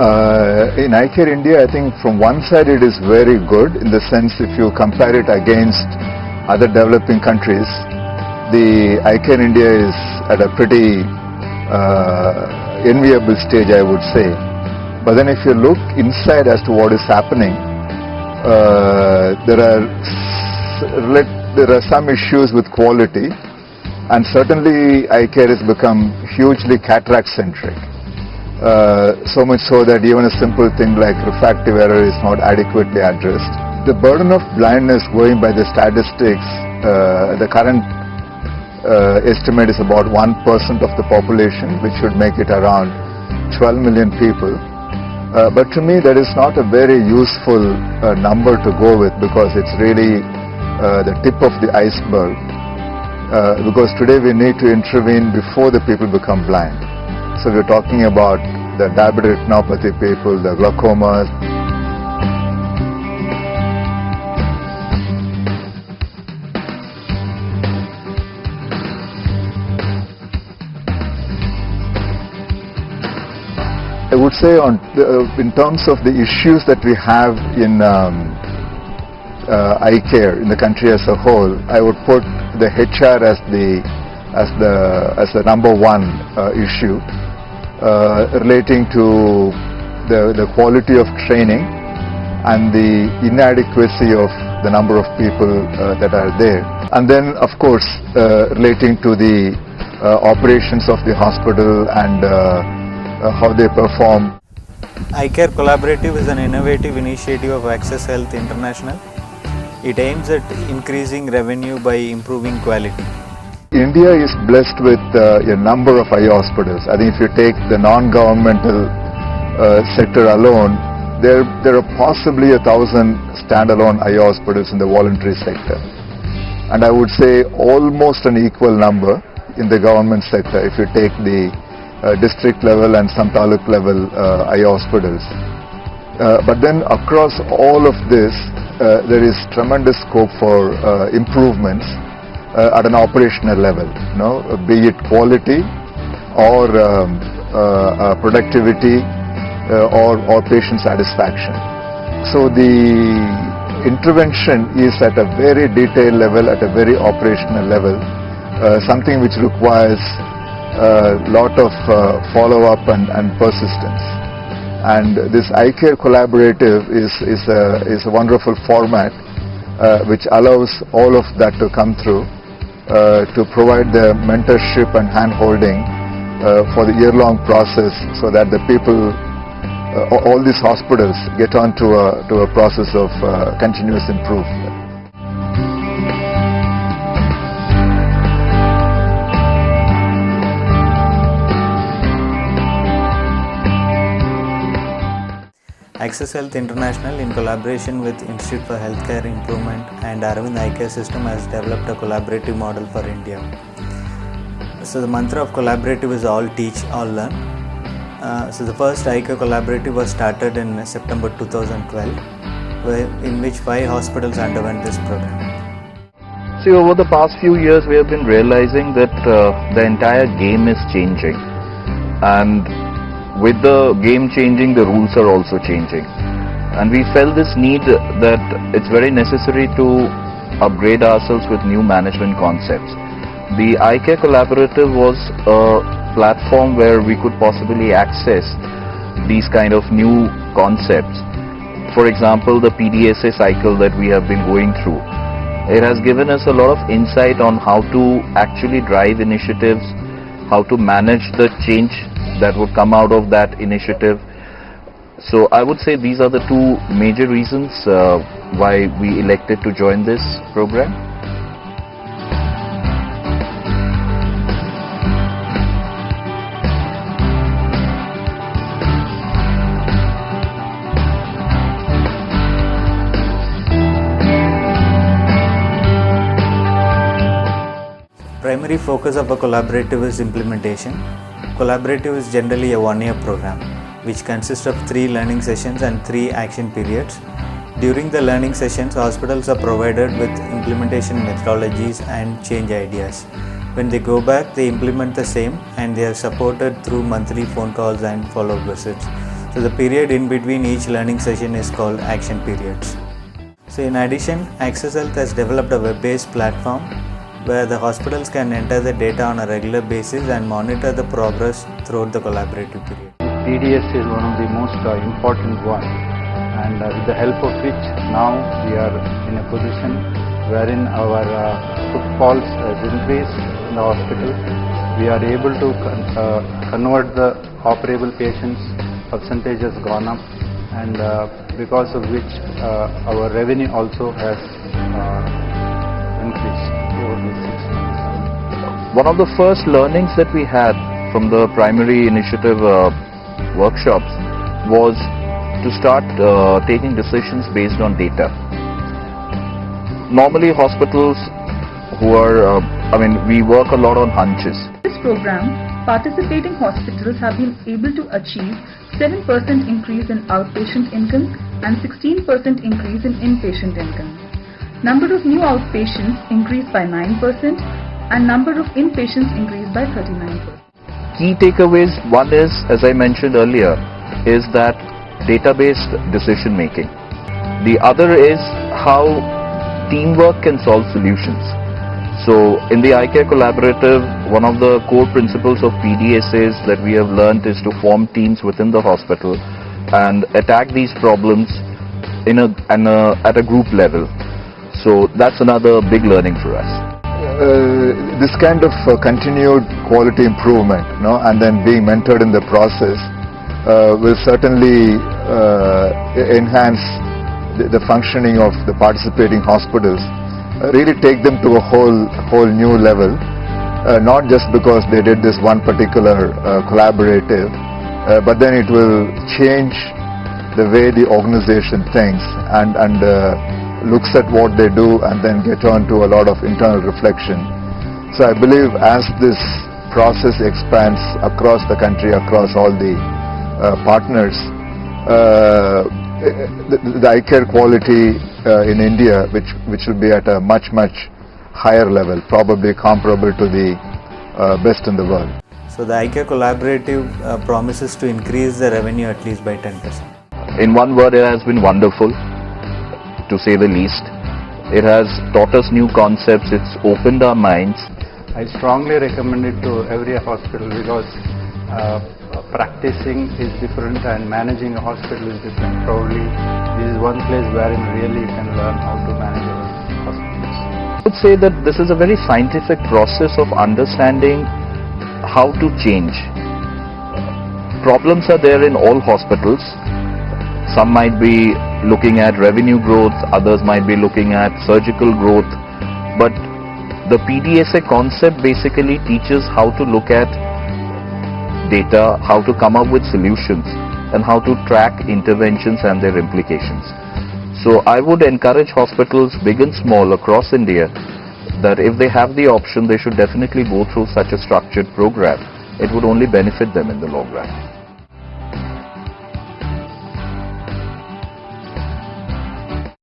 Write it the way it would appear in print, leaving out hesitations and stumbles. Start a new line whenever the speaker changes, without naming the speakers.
In iCare India, I think from one side it is very good in the sense if you compare it against other developing countries, the iCare India is at a pretty enviable stage, I would say. But then if you look inside as to what is happening, there are some issues with quality, and certainly iCare has become hugely cataract centric. So much so that even a simple thing like refractive error is not adequately addressed. The burden of blindness, going by the statistics, the current estimate is about 1% of the population, which should make it around 12 million people. But to me that is not a very useful number to go with, because it's really the tip of the iceberg. Because today we need to intervene before the people become blind. So we're talking about the diabetic retinopathy people, the glaucomas. I would say in terms of the issues that we have in iCare in the country as a whole, I would put the HR as the number one issue, relating to the quality of training and the inadequacy of the number of people that are there, and then of course relating to the operations of the hospital and how they perform.
iCare Collaborative is an innovative initiative of Access Health International. It aims at increasing revenue by improving quality.
India is blessed with a number of eye hospitals. I think if you take the non-governmental sector alone, there are possibly 1,000 standalone eye hospitals in the voluntary sector. And I would say almost an equal number in the government sector if you take the district level and some taluk level eye hospitals. But then across all of this, there is tremendous scope for improvements at an operational level, be it quality or productivity or patient satisfaction. So the intervention is at a very detailed level, at a very operational level, something which requires a lot of follow-up and persistence. And this iCare Collaborative is a wonderful format which allows all of that to come through, to provide the mentorship and hand-holding for the year-long process, so that the people, all these hospitals, get on to a process of continuous improvement.
Access Health International, in collaboration with Institute for Healthcare Improvement and Aravind Eye Care System, has developed a collaborative model for India. So the mantra of collaborative is all teach, all learn. So the first iCare Collaborative was started in September 2012, in which 5 hospitals underwent this program.
See, over the past few years we have been realizing that the entire game is changing, and with the game changing, the rules are also changing, and we felt this need that it's very necessary to upgrade ourselves with new management concepts. The iCare Collaborative was a platform where we could possibly access these kind of new concepts. For example, the PDSA cycle that we have been going through, it has given us a lot of insight on how to actually drive initiatives, how to manage the change that would come out of that initiative. So I would say these are the 2 major reasons why we elected to join this program.
Primary focus of a collaborative is implementation. Collaborative is generally a 1-year program, which consists of 3 learning sessions and 3 action periods. During the learning sessions, hospitals are provided with implementation methodologies and change ideas. When they go back, they implement the same, and they are supported through monthly phone calls and follow-up visits. So the period in between each learning session is called action periods. So in addition, Access Health has developed a web-based platform where the hospitals can enter the data on a regular basis and monitor the progress throughout the collaborative period.
PDS is one of the most important one, and with the help of which now we are in a position wherein our footfalls has increased in the hospital. We are able to convert the operable patients, percentage has gone up, and because of which our revenue also has increased over these 6 months.
One of the first learnings that we had from the primary initiative workshops was to start taking decisions based on data. Normally hospitals who are, we work a lot on hunches.
This program, participating hospitals have been able to achieve 7% increase in outpatient income and 16% increase in inpatient income. Number of new outpatients increased by 9% and number of inpatients increased by 39%.
Key takeaways, one is, as I mentioned earlier, is that data-based decision making. The other is how teamwork can solve solutions. So in the iCare Collaborative, one of the core principles of PDSAs that we have learned is to form teams within the hospital and attack these problems at a group level. So that's another big learning for us.
This kind of continued quality improvement, and then being mentored in the process will certainly enhance the functioning of the participating hospitals, really take them to a whole new level, not just because they did this one particular collaborative, but then it will change the way the organization thinks and looks at what they do and then get on to a lot of internal reflection. So I believe as this process expands across the country, across all the partners, the iCare quality in India, which will be at a much higher level, probably comparable to the best in the world.
So the iCare Collaborative promises to increase the revenue at least by 10%.
In one word, it has been wonderful, to say the least. It has taught us new concepts, it's opened our minds.
I strongly recommend it to every hospital because practicing is different and managing a hospital is different. Probably this is one place wherein really you can learn how to manage our hospitals.
I would say that this is a very scientific process of understanding how to change. Problems are there in all hospitals. Some might be looking at revenue growth, others might be looking at surgical growth, but the PDSA concept basically teaches how to look at data, how to come up with solutions, and how to track interventions and their implications. So I would encourage hospitals, big and small, across India, that if they have the option, they should definitely go through such a structured program. It would only benefit them in the long run.